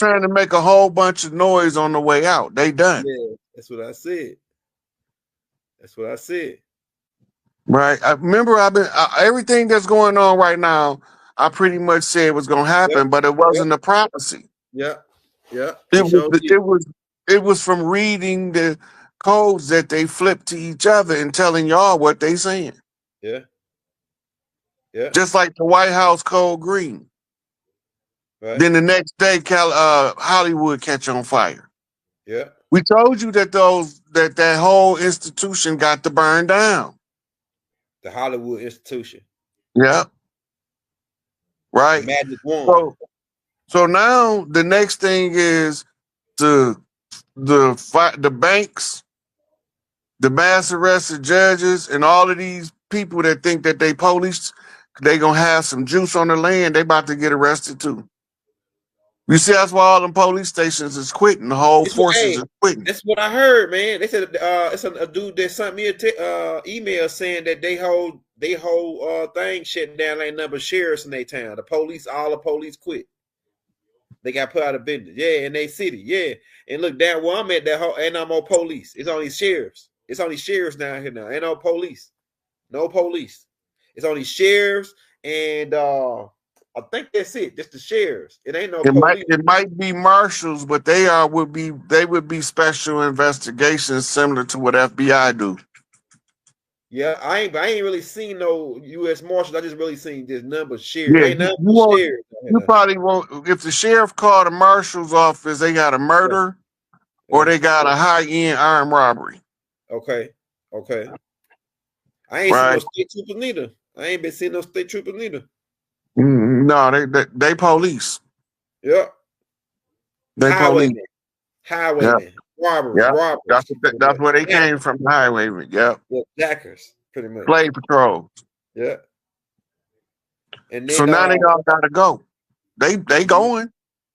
trying to make a whole bunch of noise on the way out. They done. Yeah, that's what I said. That's what I said. Right. I remember everything that's going on right now, I pretty much said was going to Yep. happen, but it Yep. wasn't a prophecy. Yeah. Yeah. It He was showed you. it was from reading the codes that they flip to each other and telling y'all what they saying. Yeah. Yeah. Just like the White House code green. Right. Then the next day, Hollywood catch on fire. Yeah. We told you that that whole institution got to burn down. The Hollywood institution. Yeah. The Right. magic wand. So now the next thing is the banks, the mass arrested judges, and all of these people that think that they police, they gonna have some juice on the land. They about to get arrested too. You see, that's why all them police stations is quitting. The whole forces is quitting. That's what I heard, man. They said it's a dude that sent me a email saying that they whole thing shut down. Ain't number sheriffs in their town. All the police quit. They got put out of business. Yeah, in their city. Yeah, and look down where I'm at. Ain't no more police. It's only sheriffs. It's only sheriffs down here now. Ain't no police. No police. It's only sheriffs and I think that's it. Just the sheriffs. It ain't no police. It might be marshals, but they would be special investigations similar to what FBI do. Yeah, I ain't really seen no U.S. Marshals. I just really seen this number sheriff. Yeah, Ain't nothing sheriff. You probably won't. If the sheriff called the marshal's office, they got a murder or they got a high-end armed robbery. Okay. I ain't seen no state troopers neither. I ain't been seeing no state troopers neither. No, they police. Yeah. They police. Highwaymen. Robbers. Yep. Robbers. That's where they came from, the highwaymen. Yep. Yeah, jackers, pretty much. Slave patrol. Yeah. And then, so now they all gotta go. They going.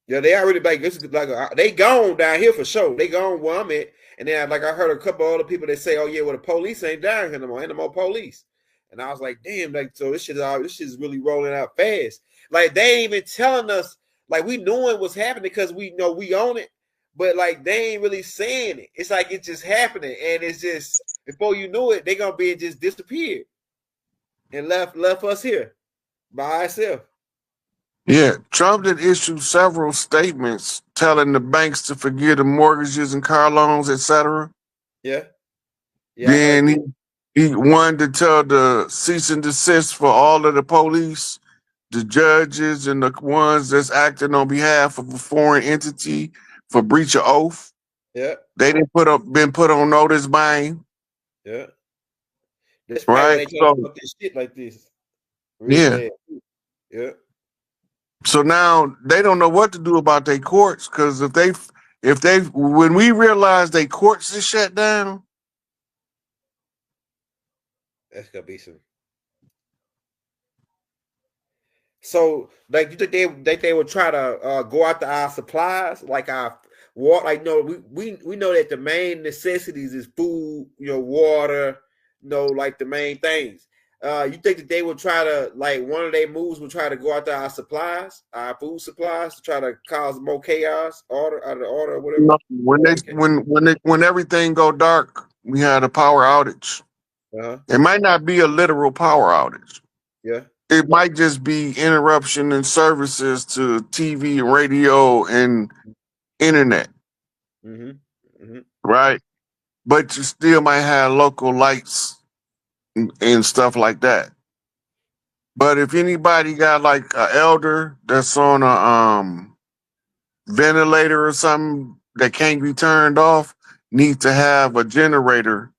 Yeah, they already they gone down here for sure. They gone where I'm at. And then I heard a couple other people that say, "Oh yeah, well the police ain't down here no more. Ain't no more police." And I was like, "Damn!" So this shit is really rolling out fast. Like they ain't even telling us. Like we knowing what's happening because we know we own it, but like they ain't really saying it. It's like it's just happening, and it's just before you know it, they gonna be just disappeared and left us here by ourselves. Yeah, Trump did issue several statements telling the banks to forgive the mortgages and car loans, etc. Yeah. Then he wanted to tell the cease and desist for all of the police, the judges, and the ones that's acting on behalf of a foreign entity for breach of oath. Yeah. They didn't been put on notice by him. Yeah. That's right. They trying to put this shit like this. Really yeah. So now they don't know what to do about their courts because when we realize their courts is shut down, that's gonna be some. So, like, you think they would try to go after our supplies, like our water? Like, no, we know that the main necessities is food, water, like the main things. You think that they would try to, like, one of their moves would try to go after our supplies, our food supplies, to try to cause more chaos, order or whatever? When everything go dark, we had a power outage. It might not be a literal power outage. Yeah. It might just be interruption in services to TV, radio, and internet. Right? But you still might have local lights and stuff like that. But if anybody got like an elder that's on a ventilator or something that can't be turned off, needs to have a generator.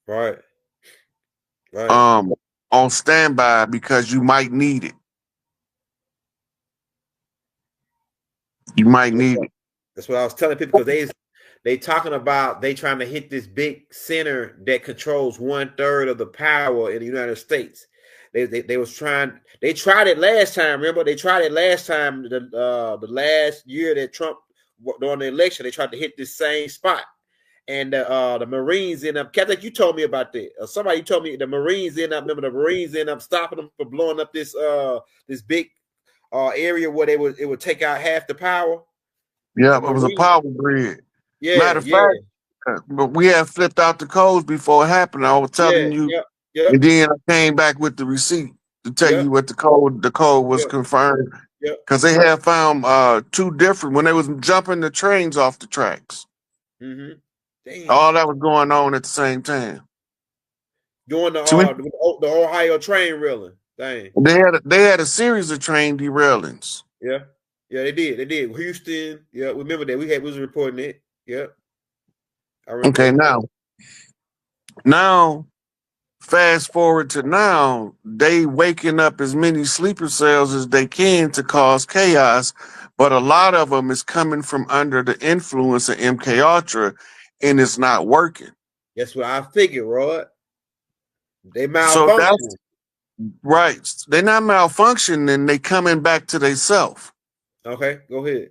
Right. On standby because you might need it. You might need it. That's what I was telling people because they talking about they trying to hit this big center that controls 1/3 of the power in the United States. They tried it last time. Remember, they tried it last time. The last year that Trump during the election, they tried to hit this same spot. And the Marines end up. Captain, you told me about that. Somebody told me the Marines end up. Remember, the Marines end up stopping them for blowing up this big area where it would take out half the power. Yeah, Am it I was a reading? power grid. Yeah, Matter of yeah, fact, but we had flipped out the codes before it happened. I was yeah, telling you, yep, yep, and then I came back with the receipt to tell yep, you what the code was yep, confirmed yep. because they had found two different when they was jumping the trains off the tracks. Mm-hmm. Damn. All that was going on at the same time. Doing So the Ohio train reeling. Dang. they had a series of train derailings. Yeah. Yeah, they did. They did. Houston. Yeah, remember that. We was reporting it. Yep. I remember Okay, that. now fast forward to now, they waking up as many sleeper cells as they can to cause chaos, but a lot of them is coming from under the influence of MK Ultra, and it's not working. That's what I figured, Rod. They So that's malfunction. right. They're not malfunctioning; they coming back to themselves, Okay, go ahead.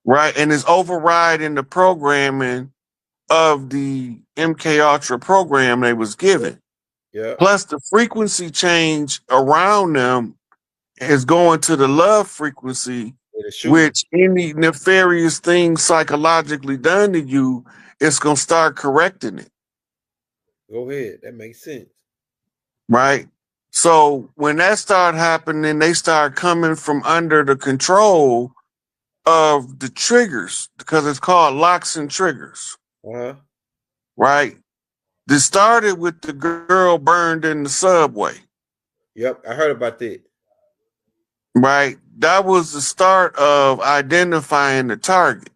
right? And it's overriding the programming of the MK Ultra program they was given. Yeah. Plus, the frequency change around them is going to the love frequency, Yeah, the shooting. which any nefarious thing psychologically done to you, it's going to start correcting it, Go ahead. That makes sense. right? So when that start happening, they start coming from under the control of the triggers because it's called locks and triggers, Uh-huh. right? This started with the girl burned in the subway, Yep. I heard about that. right? That was the start of identifying the target.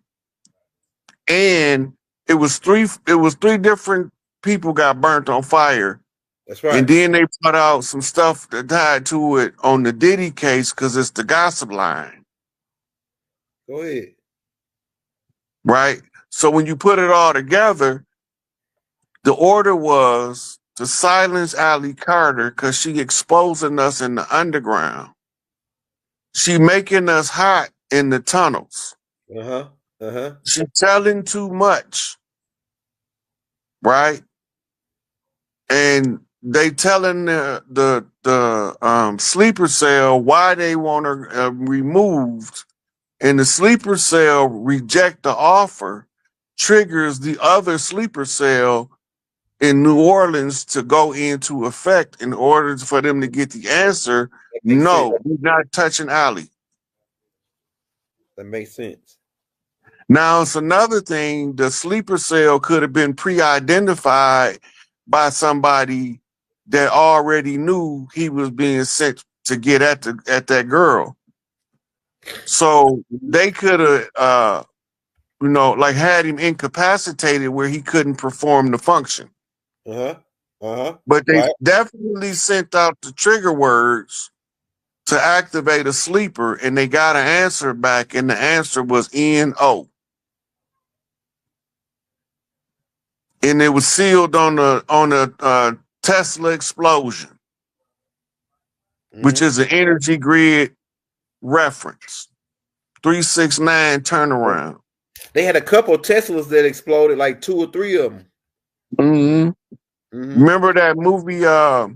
And it was three different people got burnt on fire. That's And right. then they put out some stuff that tied to it on the Diddy case because it's the gossip line, Go ahead. right? So when you put it all together, the order was to silence Ali Carter because she exposing us in the underground. She making us hot in the tunnels. Uh-huh. Uh-huh. She telling too much, right? And they telling the sleeper cell why they want her removed, and the sleeper cell reject the offer, triggers the other sleeper cell in New Orleans to go into effect in order for them to get the answer. That makes sense. No, we're not touching Ali. That makes sense. Now it's another thing. The sleeper cell could have been pre-identified by somebody that already knew he was being sent to get at that girl. So they could have, like had him incapacitated where he couldn't perform the function. Uh-huh. Uh-huh. But they Right. definitely sent out the trigger words to activate a sleeper, and they got an answer back, and the answer was NO. And it was sealed on a Tesla explosion, which Mm-hmm. is an energy grid reference. 369 turnaround. They had a couple of Teslas that exploded, like two or three of them. hmm Mm-hmm. Remember that movie the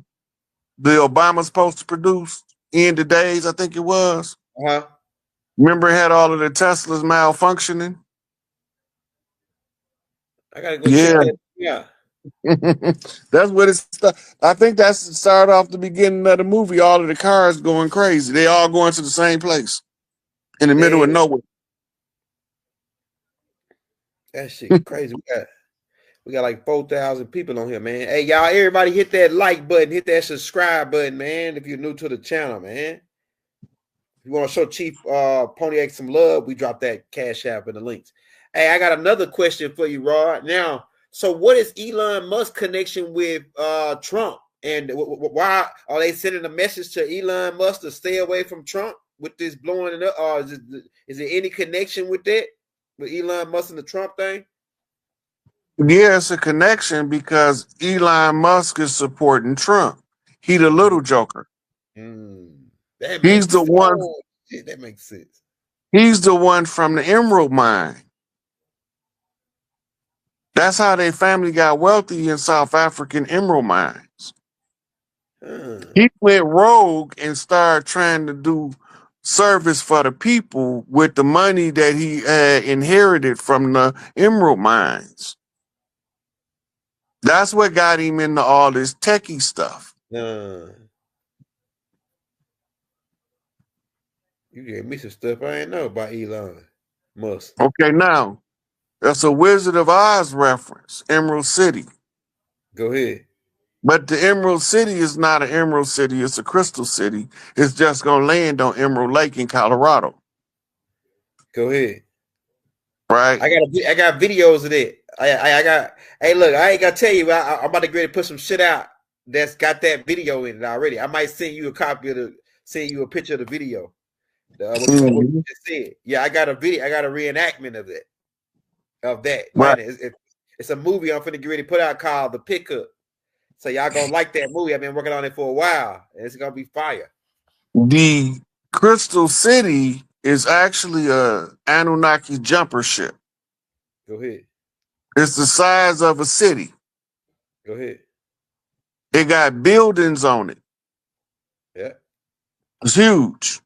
Obama's supposed to produce, End of Days, I think it was. Uh-huh. Remember it had all of the Teslas malfunctioning? I gotta go check Yeah. that. Yeah. That's what it's. I think that's the start off the beginning of the movie. All of the cars going crazy. They all going to the same place in the middle of Damn. nowhere. That shit crazy. We got like 4,000 people on here, man. Hey, y'all, everybody hit that like button, hit that subscribe button, man. If you're new to the channel, man. If you want to show Chief Pontiac some love, we drop that Cash App in the links. Hey, I got another question for you, Rod. Now, so what is Elon Musk's connection with Trump? And why are they sending a message to Elon Musk to stay away from Trump with this blowing it up? Is there any connection with that? With Elon Musk and the Trump thing? Yeah, it's a connection because Elon Musk is supporting Trump. He the little joker. Mm, that He's the makes one. oh shit, that makes sense. He's the one from the Emerald Mine. That's how their family got wealthy in South African emerald mines. Huh. He went rogue and started trying to do service for the people with the money that he had inherited from the emerald mines. That's what got him into all this techie stuff. You gave me some stuff I ain't know about Elon Musk. Okay, now that's a Wizard of Oz reference, Emerald City. Go ahead. But the Emerald City is not an Emerald City, it's a Crystal City. It's just gonna land on Emerald Lake in Colorado. Go ahead. Right? I got videos of that. I got. Hey, look, I ain't gotta tell you. I'm about to go ahead and put some shit out that's got that video in it already. I might send you a copy of send you a picture of the video. What you just said. Yeah, I got a video. I got a reenactment of it. Of that. Right. It's a movie I'm finna get ready to put out called The Pickup. So y'all gonna like that movie. I've been working on it for a while, and it's gonna be fire. The Crystal City is actually a Anunnaki jumper ship. Go ahead. It's the size of a city. Go ahead. It got buildings on it. Yeah. It's huge.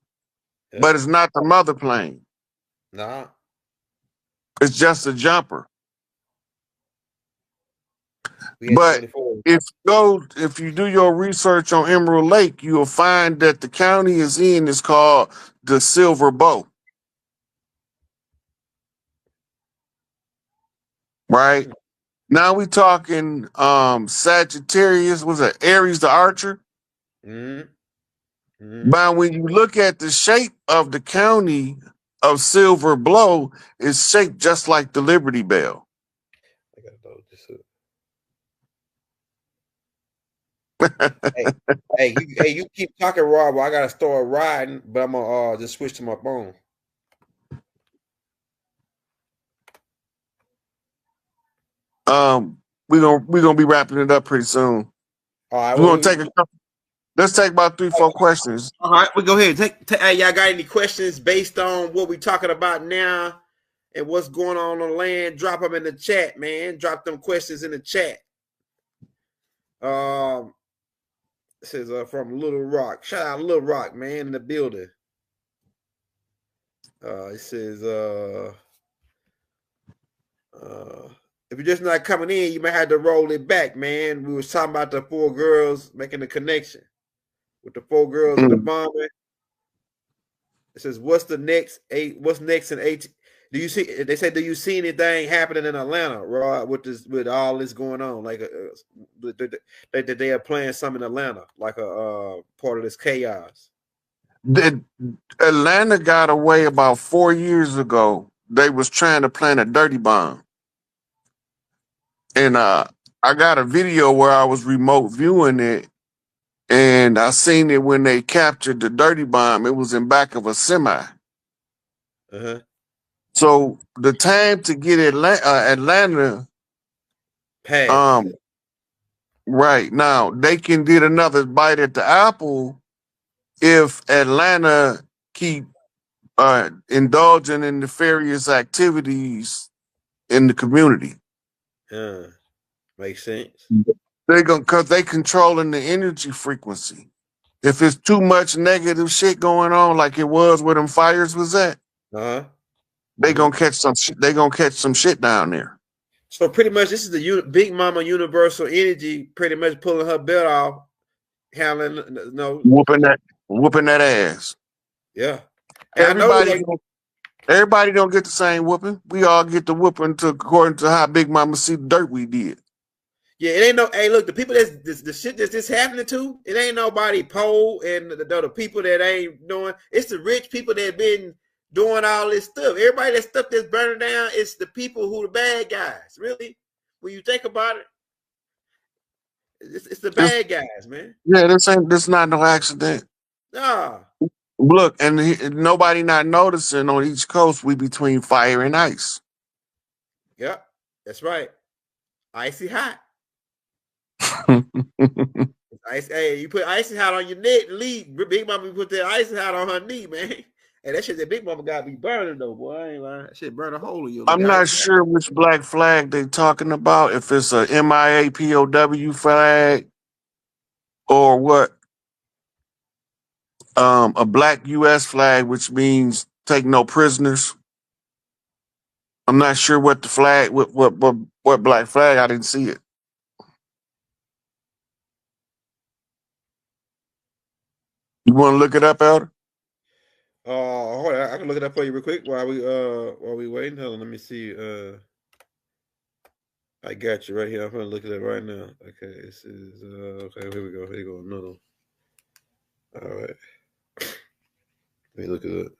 Yeah. But it's not the mother plane. Nah. It's just a jumper. But 24. if you do your research on Emerald Lake, you'll find that the county is in is called the Silver Bow. Right? Now we talking Sagittarius, was it Aries the Archer? But when you look at the shape of the county of Silver Blow, it's shaped just like the Liberty Bell. I gotta load this up. hey, you keep talking, Rob. I gotta start riding, but I'm gonna just switch to my phone. We're gonna be wrapping it up pretty soon. All right, we're gonna take a couple. Let's take about 3-4 questions. All right, we go ahead. Hey, y'all got any questions based on what we're talking about now and what's going on the land? Drop them in the chat, man. Drop them questions in the chat. This is from Little Rock. Shout out Little Rock, man, in the building. It says if you're just not coming in, you might have to roll it back, man. We was talking about the 4 girls making the connection with the 4 girls in the bombing. It says, what's next in 18? Do you see? They say, do you see anything happening in Atlanta, Rod, with all this going on? Like that they are playing something in Atlanta, like a part of this chaos. Atlanta got away about 4 years ago. They was trying to plant a dirty bomb. And I got a video where I was remote viewing it, and I seen it when they captured the dirty bomb. It was in back of a semi. So the time to get Atlanta passed. Right now, they can get another bite at the apple if Atlanta keep indulging in nefarious activities in the community. Makes sense. Because they controlling the energy frequency. If it's too much negative shit going on, like it was where them fires was at, they gonna catch some shit. They gonna catch some shit down there. So pretty much, this is the Big Mama Universal Energy, pretty much pulling her belt off, handling whooping that ass. Yeah, and everybody don't get the same whooping. We all get the whooping according to how Big Mama see the dirt we did. Yeah, it ain't no. Hey, look, the people the shit that's this happening to, it ain't nobody poor and the people that ain't doing. It's the rich people that been doing all this stuff. Everybody that stuff that's burning down, it's the people who the bad guys. Really, when you think about it, it's the bad guys, man. Yeah, this not no accident. Nah. Look, and nobody not noticing on each coast we between fire and ice. Yep, that's right. Icy hot. Ice, hey, you put icy hot on your neck, lead. Big Mama put that icy hot on her knee, man. And that shit that Big Mama got be burning though, boy. I ain't lying. That shit burn a hole in you. I'm not sure which black flag they talking about. If it's a MIA POW flag or what. a black U.S. flag, which means take no prisoners. I'm not sure what the flag, what black flag. I didn't see it. You want to look it up, Elder? Hold on, I can look it up for you real quick while we waiting. Hold on, let me see. I got you right here. I'm gonna look at it right now. Okay, this is okay. Here we go. Here you go. Another. All right. Let me look it up.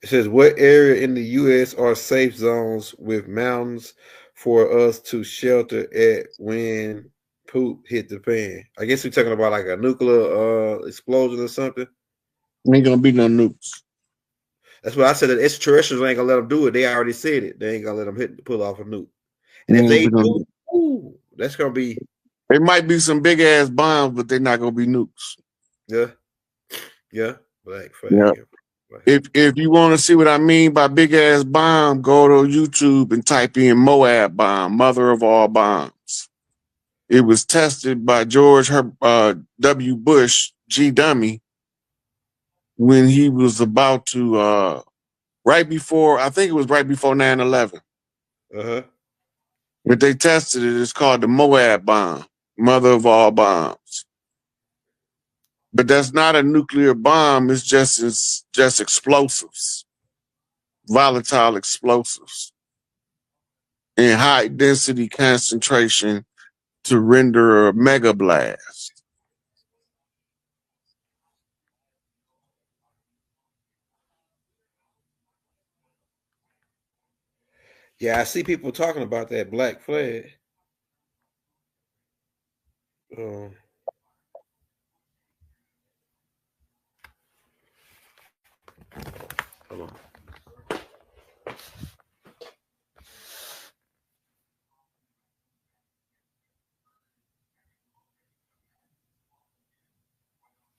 It says, what area in the U.S. are safe zones with mountains for us to shelter at when poop hit the fan? I guess we're talking about like a nuclear explosion or something. Ain't gonna be no nukes. That's what I said. That extraterrestrials ain't gonna let them do it. They already said it. They ain't gonna let them pull off a nuke. And if they do, ooh, that's gonna be. It might be some big ass bombs, but they're not gonna be nukes. Yeah, yeah. Black flag. Yeah. If you want to see what I mean by big ass bomb, go to YouTube and type in Moab bomb, mother of all bombs. It was tested by George W. Bush, G. Dummy, when he was about to right before, I think it was right before 9/11. Uh-huh. But they tested it. It's called the Moab bomb, mother of all bombs. But that's not a nuclear bomb. It's just explosives, volatile explosives in high density concentration to render a mega blast. Yeah, I see people talking about that black flag. Hold on.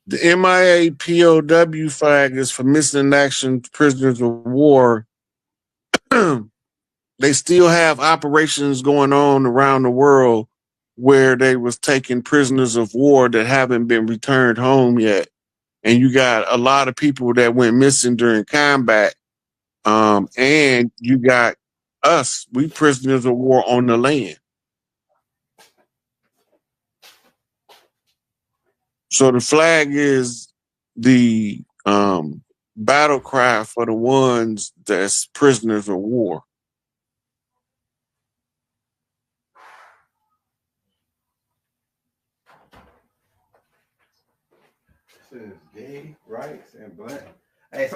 The MIA POW flag is for missing in action prisoners of war. They still have operations going on around the world where they was taking prisoners of war that haven't been returned home yet. And you got a lot of people that went missing during combat. And you got us, we prisoners of war on the land. So the flag is the battle cry for the ones that's prisoners of war. Says gay rights and black. Hey,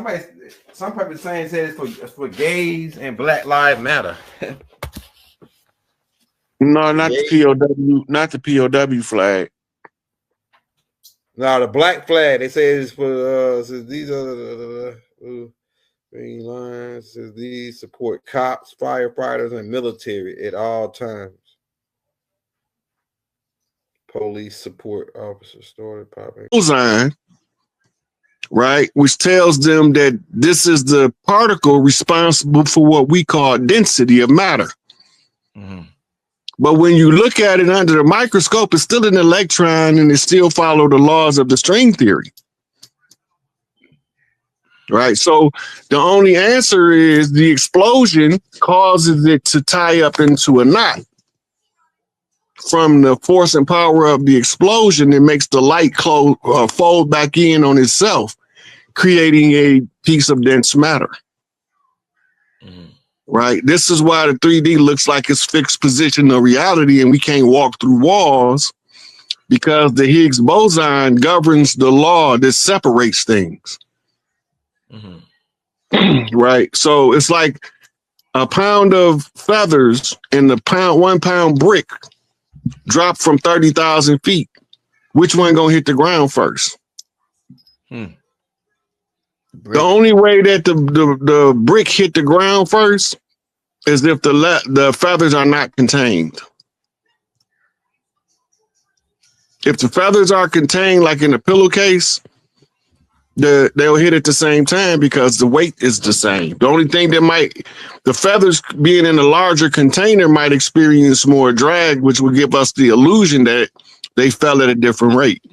some people saying it's for gays and Black Lives Matter. No, not the POW, not the POW flag. No, the black flag. They say it's for says these are the green lines. Says these support cops, firefighters, and military at all times. Police support officers started popping. Right, which tells them that this is the particle responsible for what we call density of matter. Mm-hmm. But when you look at it under the microscope, it's still an electron and it still follows the laws of the string theory. Right, so the only answer is the explosion causes it to tie up into a knot. From the force and power of the explosion, it makes the light fold back in on itself, creating a piece of dense matter. Mm-hmm. Right? This is why the 3D looks like it's fixed position of reality and we can't walk through walls, because the Higgs boson governs the law that separates things. Mm-hmm. Right? So it's like a pound of feathers and the 1 pound brick drop from 30,000 feet. Which one gonna hit the ground first? The only way that the brick hit the ground first is if the feathers are not contained. If the feathers are contained, like in a pillowcase, they'll hit at the same time because the weight is the same. The only thing that the feathers being in a larger container might experience more drag, which would give us the illusion that they fell at a different rate.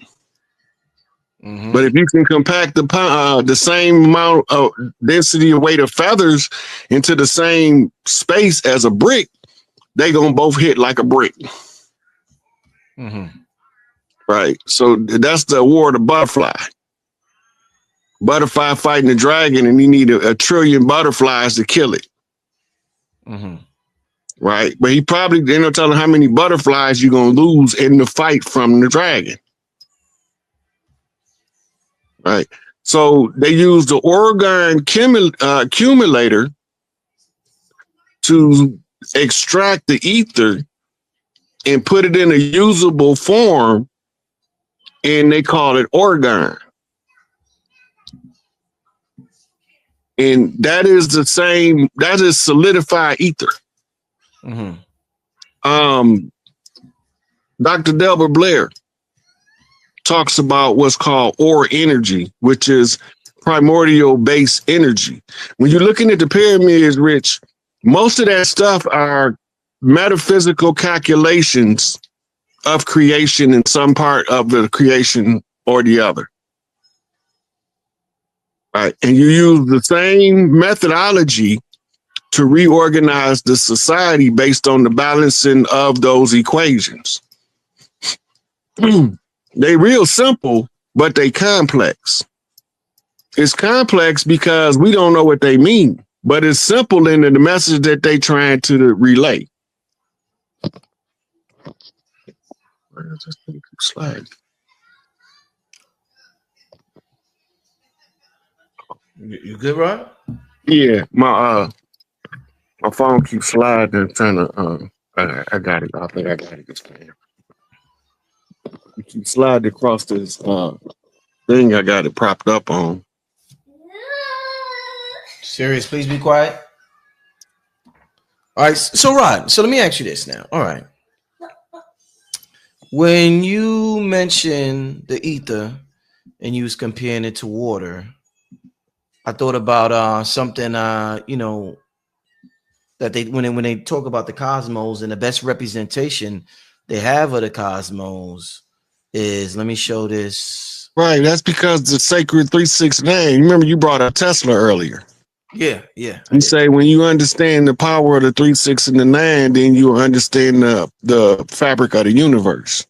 Mm-hmm. But if you can compact the same amount of density and weight of feathers into the same space as a brick, they gonna both hit like a brick. Mm-hmm. Right. So that's the war of the butterfly. Butterfly fighting the dragon, and you need a trillion butterflies to kill it. Mm-hmm. Right. But he probably ain't no telling how many butterflies you're going to lose in the fight from the dragon. Right. So they use the Oregon accumulator to extract the ether and put it in a usable form, and they call it Oregon. And that is solidified ether. Mm-hmm. Dr. Delbert Blair talks about what's called ore energy, which is primordial base energy. When you're looking at the pyramids, Rich, most of that stuff are metaphysical calculations of creation in some part of the creation or the other. Right. And you use the same methodology to reorganize the society based on the balancing of those equations. They real simple, but they complex. It's complex because we don't know what they mean, but it's simple in the message that they trying to relay. Where does this thing slide? You good, Rod? Yeah, my phone keeps sliding and trying to I got it. I think I got it. You keep sliding across this thing I got it propped up on. Serious, please be quiet. All right, so Rod, so let me ask you this now. All right. When you mention the ether and you was comparing it to water, I thought about something you know, that they when they talk about the cosmos, and the best representation they have of the cosmos is, let me show this. Right, that's because the sacred 369. Remember, you brought up Tesla earlier. Yeah. You say when you understand the power of the 3, 6, and the 9, then you understand the fabric of the universe.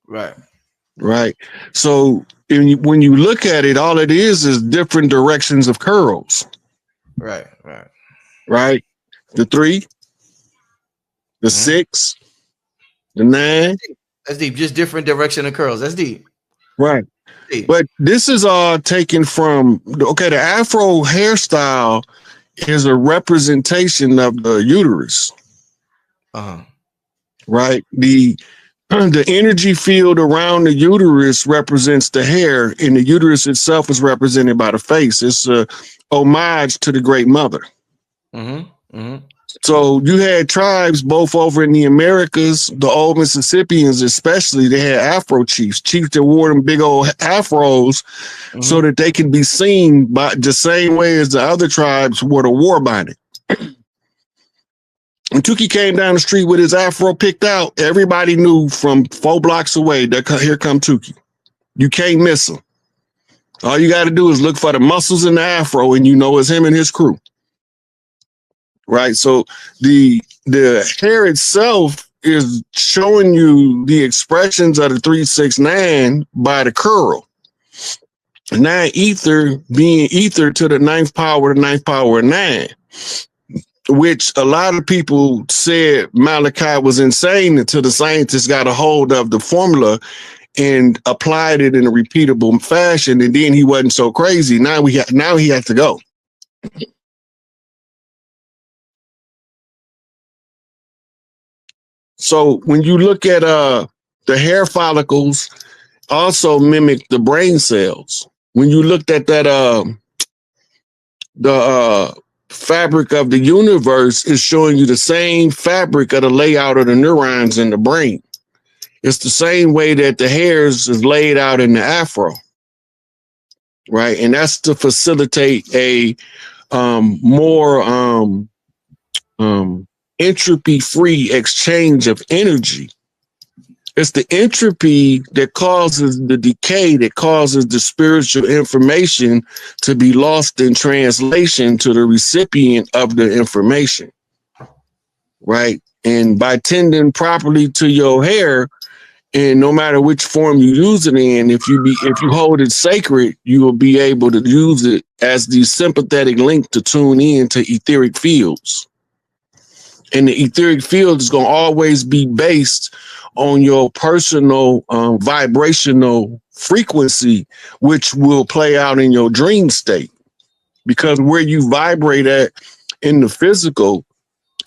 Right. So when you look at it, all it is different directions of curls. Right. The 3, the 6, the 9. That's deep. Just different direction of curls. That's deep. Right. Deep. But this is all taken from, the Afro hairstyle is a representation of the uterus. Right. The energy field around the uterus represents the hair, and the uterus itself is represented by the face. It's a homage to the Great Mother. So you had tribes both over in the Americas, the old Mississippians especially, they had Afro chiefs that wore them big old afros so that they can be seen by the same way as the other tribes wore the war bonnet. When Tukey came down the street with his afro picked out, everybody knew from 4 blocks away that here come Tukey. You can't miss him. All you got to do is look for the muscles in the afro, and you know it's him and his crew. Right. So the hair itself is showing you the expressions of the 369 by the curl. 9 ether being ether to the 9th power, the 9th power of 9, which a lot of people said Malachi was insane until the scientists got a hold of the formula and applied it in a repeatable fashion. And then he wasn't so crazy. Now he has to go. So when you look at the hair follicles also mimic the brain cells. When you looked at that the fabric of the universe is showing you the same fabric of the layout of the neurons in the brain. It's the same way that the hairs is laid out in the afro. right? And that's to facilitate a more entropy-free exchange of energy. It's the entropy that causes the decay, that causes the spiritual information to be lost in translation to the recipient of the information, right? And by tending properly to your hair, and no matter which form you use it in, if you hold it sacred, you will be able to use it as the sympathetic link to tune in to etheric fields. And the etheric field is going to always be based on your personal vibrational frequency, which will play out in your dream state. Because where you vibrate at in the physical,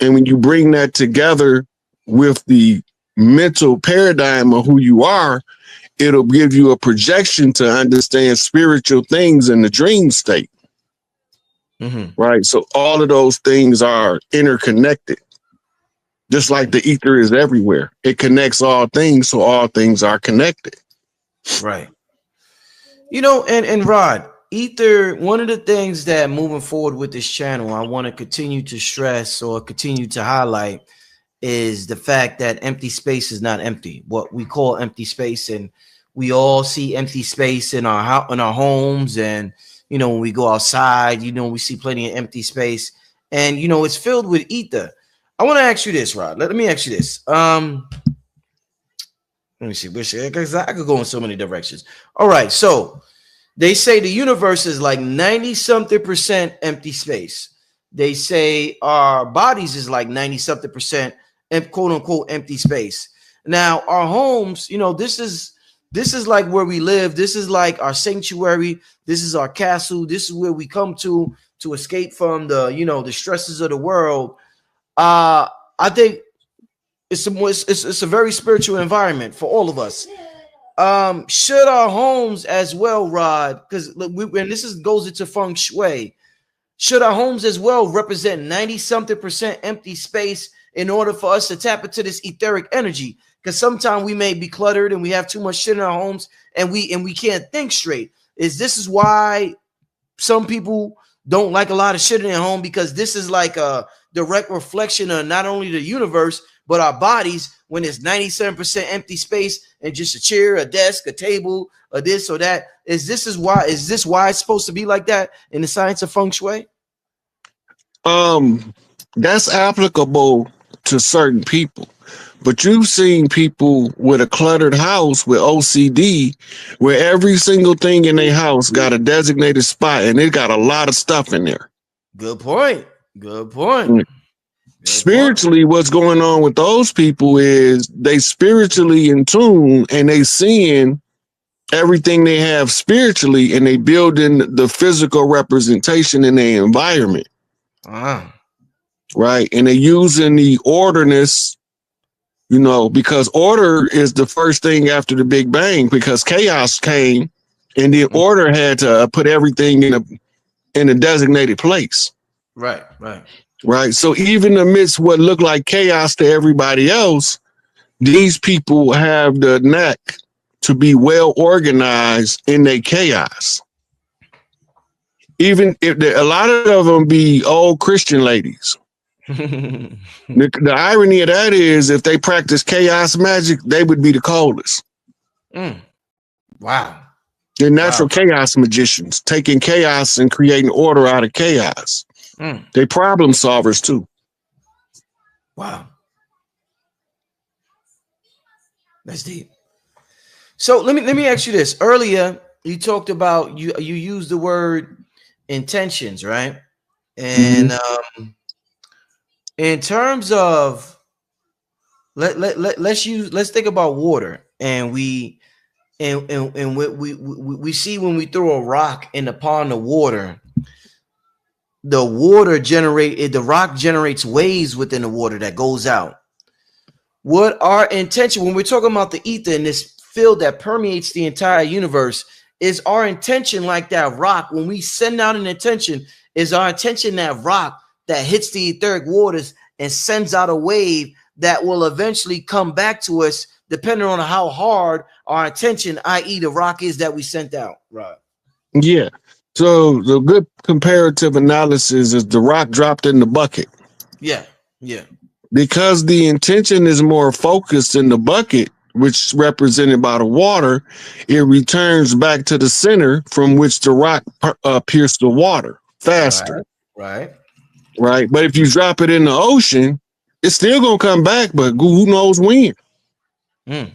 and when you bring that together with the mental paradigm of who you are, it'll give you a projection to understand spiritual things in the dream state. Right? So all of those things are interconnected. Just like the ether is everywhere. It connects all things, so all things are connected. Right. You know, and Rod, ether, one of the things that moving forward with this channel, I want to continue to stress or continue to highlight is the fact that empty space is not empty. What we call empty space, and we all see empty space in our homes, and you know, when we go outside, you know, we see plenty of empty space, and you know, it's filled with ether. I want to ask you this, Rod. Let me ask you this. Let me see. Because I could go in so many directions. All right. So they say the universe is like 90-something% empty space. They say our bodies is like 90-something% quote unquote empty space. Now, our homes, you know, this is like where we live. This is like our sanctuary. This is our castle. This is where we come to escape from the, you know, the stresses of the world. I think it's a very spiritual environment for all of us. Should our homes as well, Rod, because when goes into feng shui, should our homes as well represent 90-something% empty space in order for us to tap into this etheric energy? Because sometimes we may be cluttered and we have too much shit in our homes and we can't think straight. This is why some people don't like a lot of shit in their home, because this is like a direct reflection of not only the universe, but our bodies, when it's 97% empty space and just a chair, a desk, a table, or this or that. Is this why it's supposed to be like that in the science of feng shui? That's applicable to certain people. But you've seen people with a cluttered house with OCD, where every single thing in their house got a designated spot and it got a lot of stuff in there. Good point. Good point. Spiritually, what's going on with those people is they spiritually in tune and they seeing everything they have spiritually, and they building the physical representation in their environment. Right. And they're using the orderness, you know, because order is the first thing after the Big Bang, because chaos came and the order had to put everything in a designated place. Right. Right. So even amidst what looked like chaos to everybody else, these people have the knack to be well organized in their chaos. Even if a lot of them be old Christian ladies. The irony of that is, if they practice chaos magic, they would be the coldest. Wow. They're natural chaos magicians, taking chaos and creating order out of chaos. They problem solvers too. Wow. That's deep. So let me ask you this. Earlier, you talked about you used the word intentions, right? And in terms of let's think about water, and we see when we throw a rock in the pond of water, the rock generates waves within the water that goes out. What our intention when we're talking about the ether in this field that permeates the entire universe, is our intention like that rock? When we send out an intention, is our intention that rock that hits the etheric waters and sends out a wave that will eventually come back to us, depending on how hard our intention, i.e. the rock, is that we sent out? Right. Yeah. So the good comparative analysis is the rock dropped in the bucket. Yeah. Yeah. Because the intention is more focused in the bucket, which is represented by the water, it returns back to the center from which the rock pierced the water faster. Right. Right. But if you drop it in the ocean, it's still gonna come back, but who knows when? Mm.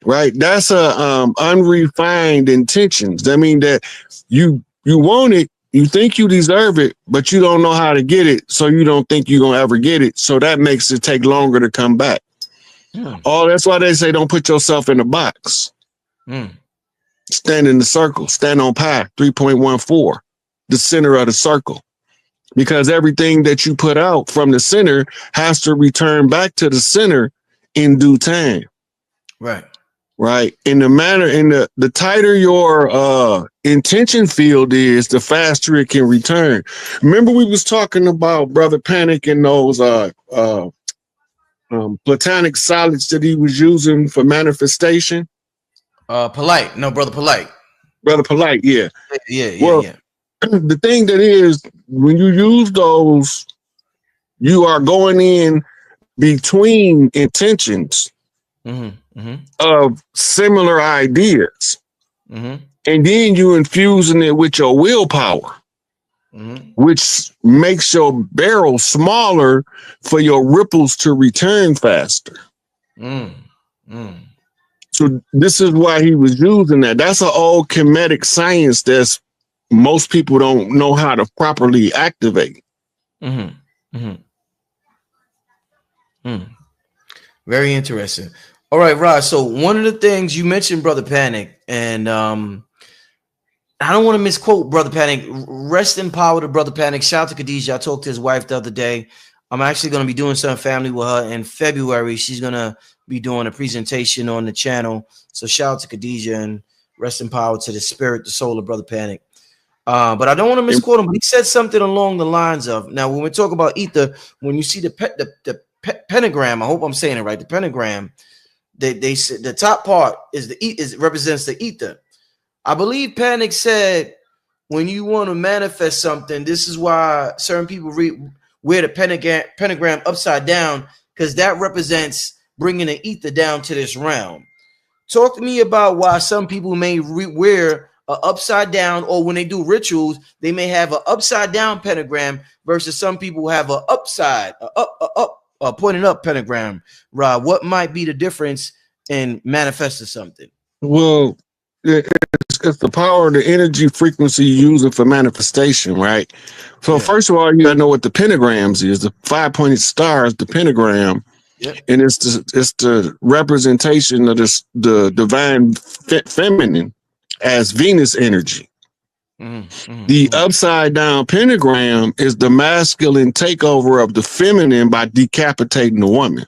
Right. That's a unrefined intentions. That means that you want it, you think you deserve it, but you don't know how to get it, so you don't think you're gonna ever get it. So that makes it take longer to come back. Mm. Oh, that's why they say don't put yourself in a box. Mm. Stand in the circle, stand on pi 3.14, the center of the circle. Because everything that you put out from the center has to return back to the center in due time. Right. Right. In the tighter your intention field is, the faster it can return. Remember, we was talking about Brother Panic and those platonic solids that he was using for manifestation. Polite. No, brother Polite. Brother Polite, yeah. Yeah. The thing that is, when you use those, you are going in between intentions of similar ideas. And then you infusing it with your willpower, which makes your barrel smaller for your ripples to return faster. So this is why he was using that. That's an old kinetic science that's most people don't know how to properly activate. Very interesting. All right, Rod. So one of the things you mentioned, Brother Panic, and I don't want to misquote Brother Panic. Rest in power to Brother Panic. Shout out to Khadijah. I talked to his wife the other day. I'm actually going to be doing some family with her in February. She's going to be doing a presentation on the channel. So shout out to Khadijah and rest in power to the spirit, the soul of Brother Panic. But I don't want to misquote him. But he said something along the lines of, now when we talk about ether, when you see the pentagram, I hope I'm saying it right. The pentagram, they said the top part is represents the ether. I believe Panic said when you want to manifest something, this is why certain people wear the pentagram upside down, because that represents bringing the ether down to this realm. Talk to me about why some people may wear a upside down, or when they do rituals, they may have an upside down pentagram versus some people have a upside, pointing up pentagram. Rob, what might be the difference in manifesting something? Well, it's the power, the energy frequency you use it for manifestation, right? So first of all, you gotta know what the pentagrams is. The 5-pointed star is the pentagram, and it's the representation of the divine feminine as Venus energy. The upside down pentagram is the masculine takeover of the feminine by decapitating the woman.